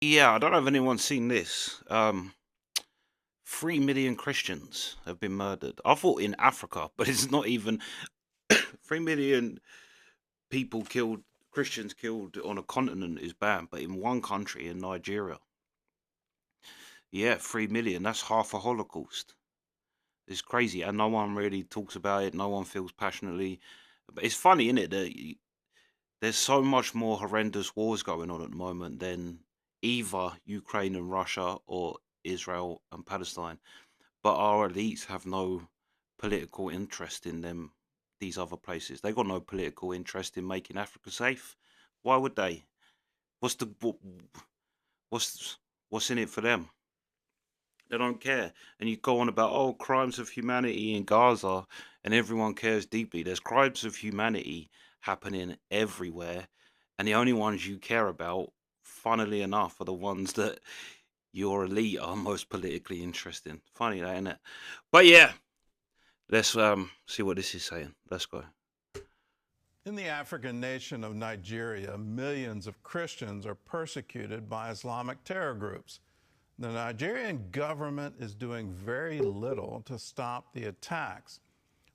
Yeah, I don't know if anyone's seen this. 3 million Christians have been murdered. I thought in Africa, but it's not even 3 million people killed, Christians killed on a continent is bad, but in one country, in Nigeria, yeah, 3 million. That's half a Holocaust. It's crazy, and no one really talks about it. No one feels passionately. But it's funny, isn't it, that there's so much more horrendous wars going on at the moment than either Ukraine and Russia or Israel and Palestine. But our elites have no political interest in them. These other places, they got no political interest in making Africa safe. Why would they? What's the what's what's in it for them? They don't care. And you go on about, oh, crimes of humanity in Gaza, and everyone cares deeply. There's crimes of humanity happening everywhere, and the only ones you care about, funnily enough, are the ones that your elite are most politically interested in. Funny that, isn't it? But yeah, let's see what this is saying. Let's go. In the African nation of Nigeria, millions of Christians are persecuted by Islamic terror groups. The Nigerian government is doing very little to stop the attacks.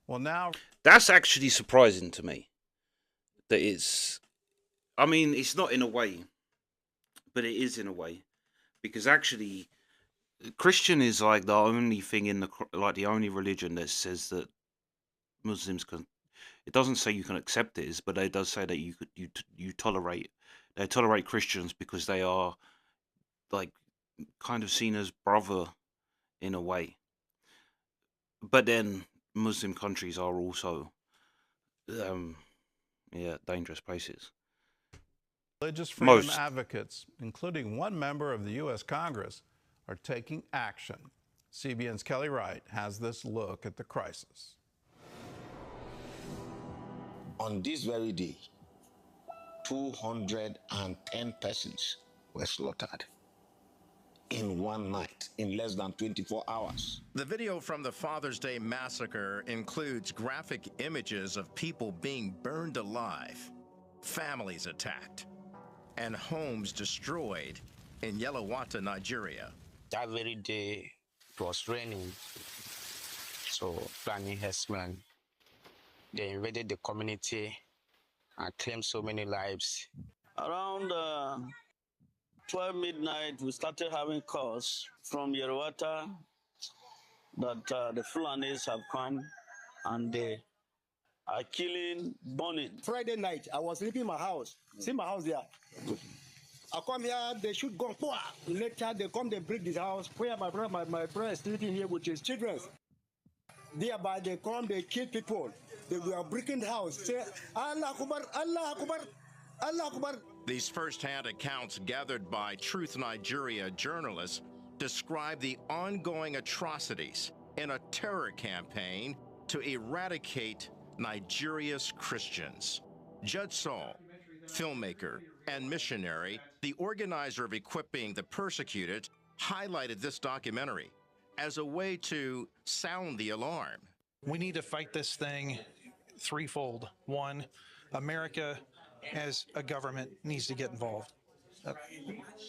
Well, now That's actually surprising to me. That it's, I mean, it's not in a way, but it is in a way, because actually Christian is like the only thing in the like the only religion that says that Muslims can. It doesn't say you can accept it, but it does say that you tolerate. They tolerate Christians because they are like kind of seen as brother in a way. But then Muslim countries are also um yeah, dangerous places. religious freedom Most. advocates, including one member of the U.S. Congress, are taking action. CBN's Kelly Wright has this look at the crisis. On this very day, 210 persons were slaughtered in one night, in less than 24 hours. The video from the Father's Day massacre includes graphic images of people being burned alive, families attacked, and homes destroyed in Yelawata, Nigeria. That very day it was raining, so Fulani herdsmen, they invaded the community and claimed so many lives. Around 12 midnight, we started having calls from Yerwata that the Fulanis have come and they are killing, burning. Friday night, I was sleeping in my house. See my house there. I come here, they shoot gun. Later, they come, they break this house. Where my brother, my brother is sleeping here with his children. Thereby, they come, they kill people. They were breaking the house. Say, Allah Akbar, Allah Akbar, Allah Akbar. These first-hand accounts gathered by Truth Nigeria journalists describe the ongoing atrocities in a terror campaign to eradicate Nigeria's Christians. Judge Saul, filmmaker and missionary, the organizer of equipping the persecuted, highlighted this documentary as a way to sound the alarm. We need to fight this thing threefold. One, America as a government needs to get involved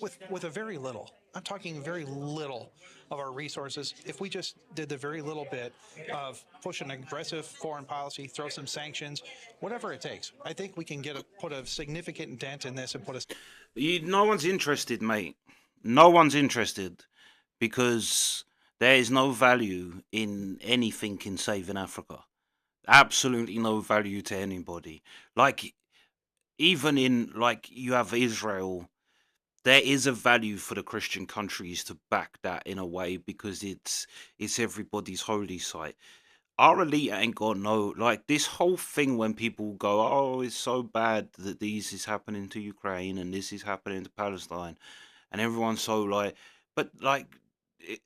with a very little. I'm talking very little of our resources. If we just did the very little bit of push an aggressive foreign policy, throw some sanctions, whatever it takes, I think we can put a significant dent in this and put us. No one's interested, mate. No one's interested because there is no value in anything in saving Africa. Absolutely no value to anybody. Like, even in, like, you have Israel, there is a value for the Christian countries to back that in a way because it's everybody's holy site. Our elite ain't got no, like, this whole thing when people go, oh, it's so bad that this is happening to Ukraine and this is happening to Palestine, and everyone's so like, but like, it,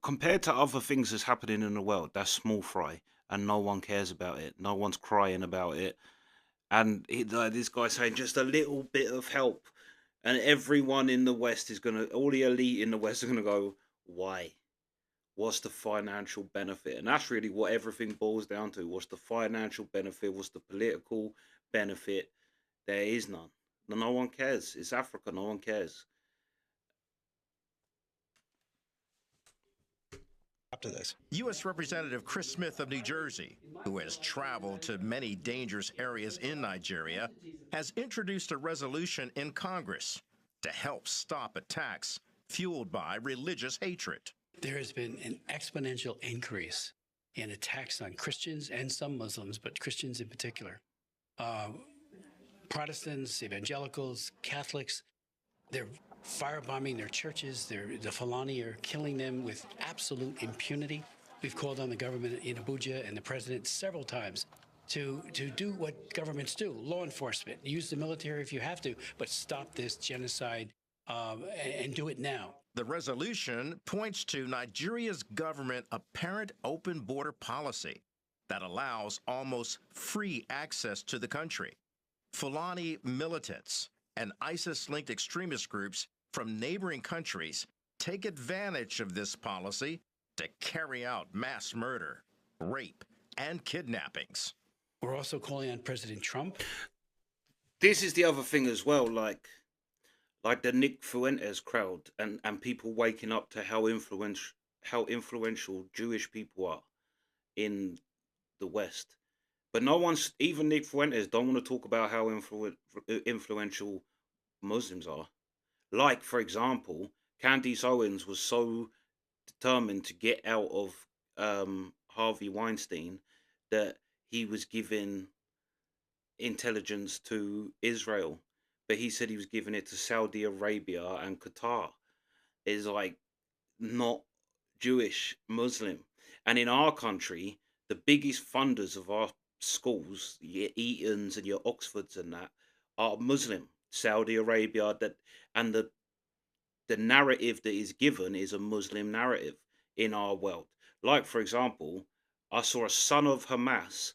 compared to other things that's happening in the world, that's small fry, and no one cares about it. No one's crying about it, and like, this guy saying just a little bit of help, and everyone in the West is gonna, all the elite in the West are gonna go, why? What's the financial benefit? And that's really what everything boils down to. What's the financial benefit? What's the political benefit? There is none. No one cares. It's Africa. No one cares. To this. U.S. Representative Chris Smith of New Jersey, who has traveled to many dangerous areas in Nigeria, has introduced a resolution in Congress to help stop attacks fueled by religious hatred. There has been an exponential increase in attacks on Christians and some Muslims, but Christians in particular. Protestants, evangelicals, Catholics, they're firebombing their churches. The Fulani are killing them with absolute impunity. We've called on the government in Abuja and the president several times to do what governments do, law enforcement, use the military if you have to, but stop this genocide and do it now. The resolution points to Nigeria's government's apparent open border policy that allows almost free access to the country. Fulani militants and ISIS-linked extremist groups from neighboring countries take advantage of this policy to carry out mass murder, rape, and kidnappings. We're also calling on President Trump. This is the other thing as well, like the Nick Fuentes crowd and people waking up to how influential Jewish people are in the West. But no one's, even Nick Fuentes, don't want to talk about how influential Muslims are. Like, for example, Candace Owens was so determined to get out of Harvey Weinstein that he was giving intelligence to Israel, but he said he was giving it to Saudi Arabia and Qatar. Is like not Jewish, Muslim. And in our country, the biggest funders of our schools, your Eatons and your Oxfords and that, are Muslim. Saudi Arabia, that, and the narrative that is given is a Muslim narrative in our world. Like, for example, I saw a son of Hamas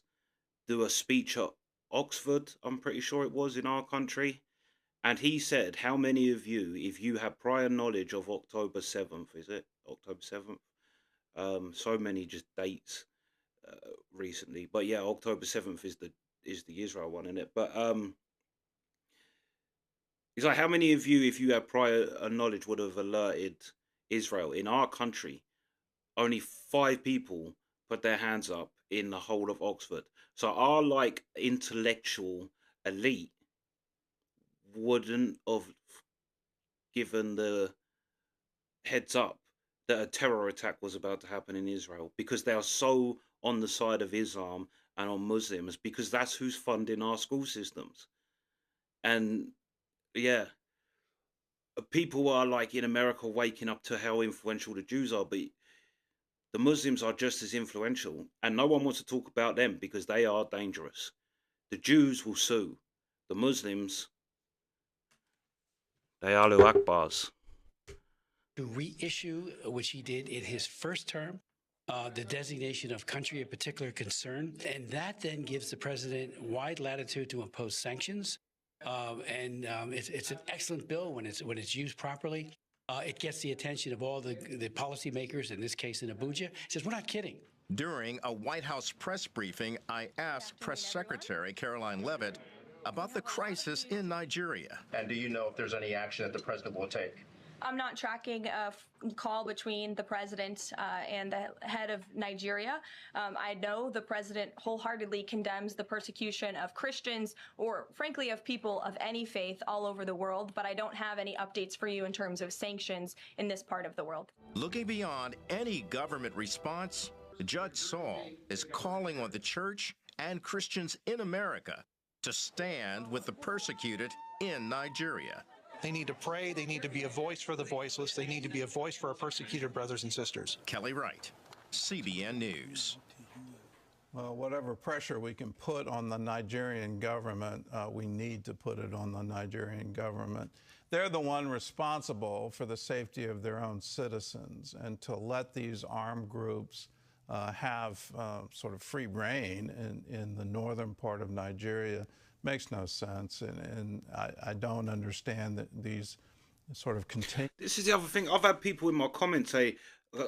do a speech at Oxford, I'm pretty sure it was, in our country, and he said, how many of you, if you have prior knowledge of October 7th, is it October 7th? So many just dates recently, but yeah, October 7th is the Israel one, isn't it? But he's like, how many of you, if you had prior knowledge, would have alerted Israel? In our country, only 5 people put their hands up in the whole of Oxford. So our like intellectual elite wouldn't have given the heads up that a terror attack was about to happen in Israel, because they are so on the side of Islam and on Muslims, because that's who's funding our school systems. And yeah, people are like in America waking up to how influential the Jews are, but the Muslims are just as influential, and no one wants to talk about them because they are dangerous. The Jews will sue. The Muslims, they are Allahu Akbars. To reissue, which he did in his first term, the designation of country of particular concern, and that then gives the president wide latitude to impose sanctions. It's an excellent bill when it's used properly. It gets the attention of all the policymakers, in this case in Abuja. It says, we're not kidding. During a White House press briefing, I asked Press Secretary Caroline Leavitt about the crisis in Nigeria. And do you know if there's any action that the president will take? I'm not tracking a call between the president and the head of Nigeria. I know the president wholeheartedly condemns the persecution of Christians, or frankly of people of any faith all over the world, but I don't have any updates for you in terms of sanctions in this part of the world. Looking beyond any government response, Judge Saul is calling on the church and Christians in America to stand with the persecuted in Nigeria. They need to pray. They need to be a voice for the voiceless. They need to be a voice for our persecuted brothers and sisters. Kelly Wright, CBN News. Well, whatever pressure we can put on the Nigerian government, we need to put it on the Nigerian government. They're the one responsible for the safety of their own citizens, and to let these armed groups have sort of free reign in the northern part of Nigeria makes no sense, and I don't understand that these sort of continue. This is the other thing. I've had people in my comments say,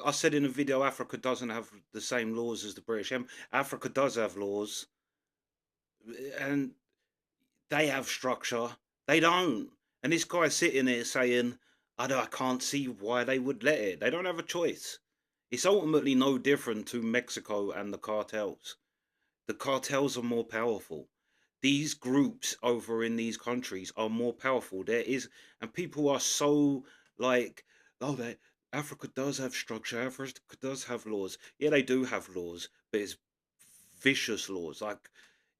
I said in a video, Africa doesn't have the same laws as the British Empire. Africa does have laws, and they have structure. They don't. And this guy's sitting there saying, I can't see why they would let it. They don't have a choice. It's ultimately no different to Mexico and the cartels. The cartels are more powerful. These groups over in these countries are more powerful. And people are so like, oh, Africa does have structure. Africa does have laws. Yeah, they do have laws, but it's vicious laws. Like,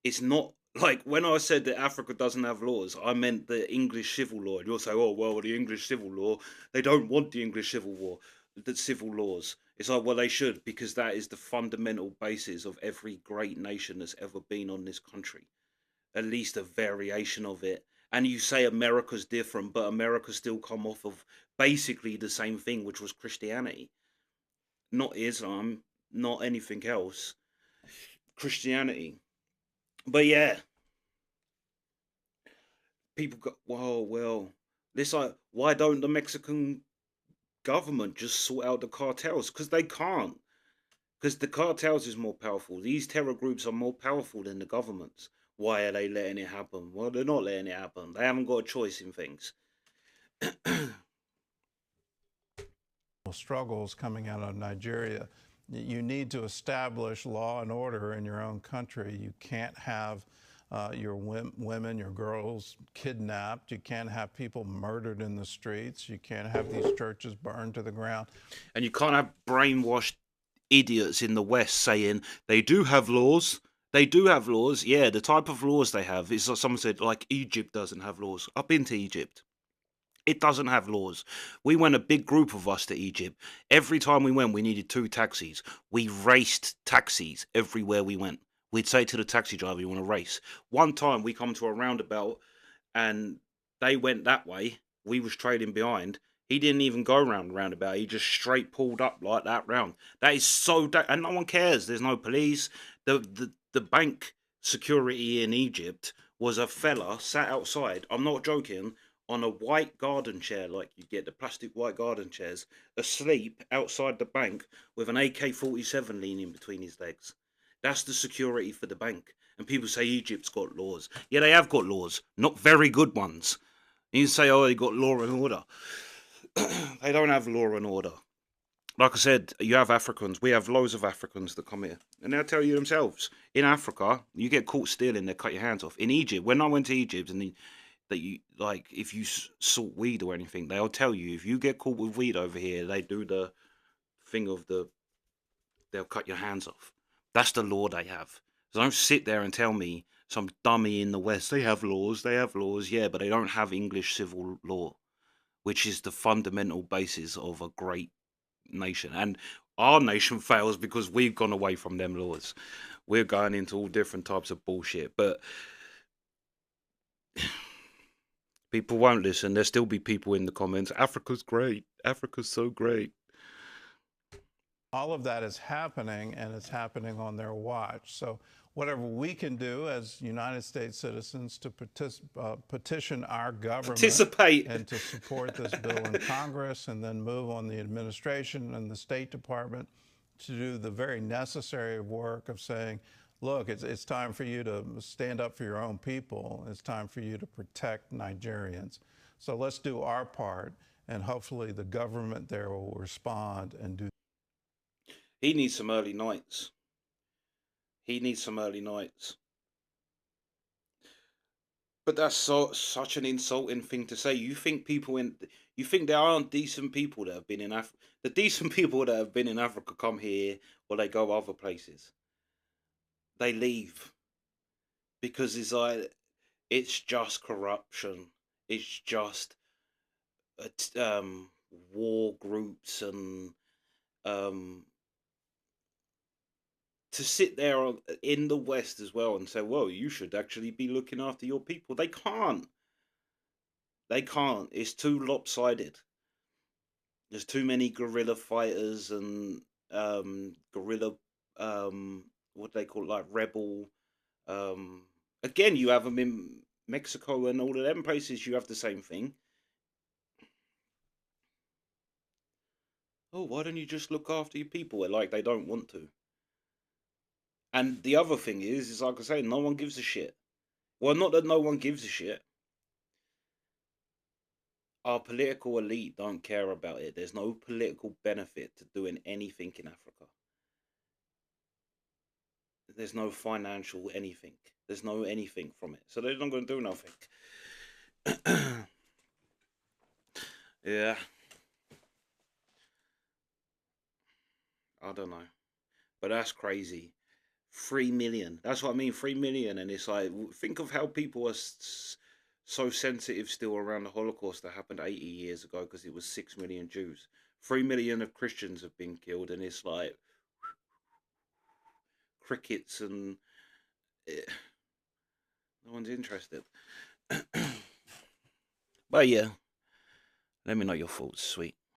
it's not like when I said that Africa doesn't have laws, I meant the English civil law. And you'll say, oh, well, the English civil law, they don't want the English civil war, the civil laws. It's like, well, they should, because that is the fundamental basis of every great nation that's ever been on this country, at least a variation of it. And you say America's different, but America still come off of basically the same thing, which was Christianity, not Islam, not anything else. Christianity. But yeah, people go, whoa, well, this like, why don't the Mexican government just sort out the cartels? Because they can't. Because the cartels is more powerful. These terror groups are more powerful than the governments. Why are they letting it happen? Well, they're not letting it happen. They haven't got a choice in things. Struggles coming out of Nigeria. You need to establish law and order in your own country. You can't have your women, your girls kidnapped. You can't have people murdered in the streets. You can't have these churches burned to the ground. And you can't have brainwashed idiots in the West saying they do have laws. They do have laws. Yeah, the type of laws they have is like someone said, like Egypt doesn't have laws. I've been to Egypt. It doesn't have laws. We went a big group of us to Egypt. Every time we went, we needed 2 taxis. We raced taxis everywhere we went. We'd say to the taxi driver, you want to race? One time we come to a roundabout and they went that way. We was trailing behind. He didn't even go round the roundabout. He just straight pulled up like that round. That is so... and no one cares. There's no police. The bank security in Egypt was a fella sat outside. I'm not joking, on a white garden chair, like you get the plastic white garden chairs, asleep outside the bank with an AK-47 leaning between his legs. That's the security for the bank. And people say Egypt's got laws. Yeah, they have got laws, not very good ones. And you say, oh, they got law and order. They don't have law and order. Like I said, you have Africans. We have loads of Africans that come here. And they'll tell you themselves, in Africa, you get caught stealing, they cut your hands off. In Egypt, when I went to Egypt and that you like, if you sort weed or anything, they'll tell you if you get caught with weed over here, they do the thing of they'll cut your hands off. That's the law they have. So don't sit there and tell me some dummy in the West they have laws, yeah, but they don't have English civil law, which is the fundamental basis of a great nation. And our nation fails because we've gone away from them laws. We're going into all different types of bullshit, but people won't listen. There'll still be people in the comments. Africa's great. Africa's so great. All of that is happening, and it's happening on their watch. So whatever we can do as United States citizens to petition our government and to support this bill in Congress, and then move on the administration and the State Department to do the very necessary work of saying, look, it's time for you to stand up for your own people. It's time for you to protect Nigerians. So let's do our part, and hopefully the government there will respond and do. He needs some early nights. He needs some early nights. But that's such an insulting thing to say. You think there aren't decent people that have been in Africa? The decent people that have been in Africa come here, or they go other places. They leave because it's just corruption. It's just war groups and to sit there in the West as well and say, well, you should actually be looking after your people. They can't. They can't. It's too lopsided. There's too many guerrilla fighters and guerrilla, what do they call it, like rebel. Again, you have them in Mexico and all of them places. You have the same thing. Oh, why don't you just look after your people? Like they don't want to. And the other thing is like I say, no one gives a shit. Well, not that no one gives a shit. our political elite don't care about it. There's no political benefit to doing anything in Africa. There's no financial anything. There's no anything from it. So they're not going to do nothing. Yeah. I don't know. But that's crazy. 3 million. That's what I mean. 3 million. And it's like, think of how people are so sensitive still around the Holocaust that happened 80 years ago because it was 6 million Jews. 3 million of Christians have been killed. And it's like crickets and no one's interested. But yeah, let me know your thoughts, sweet.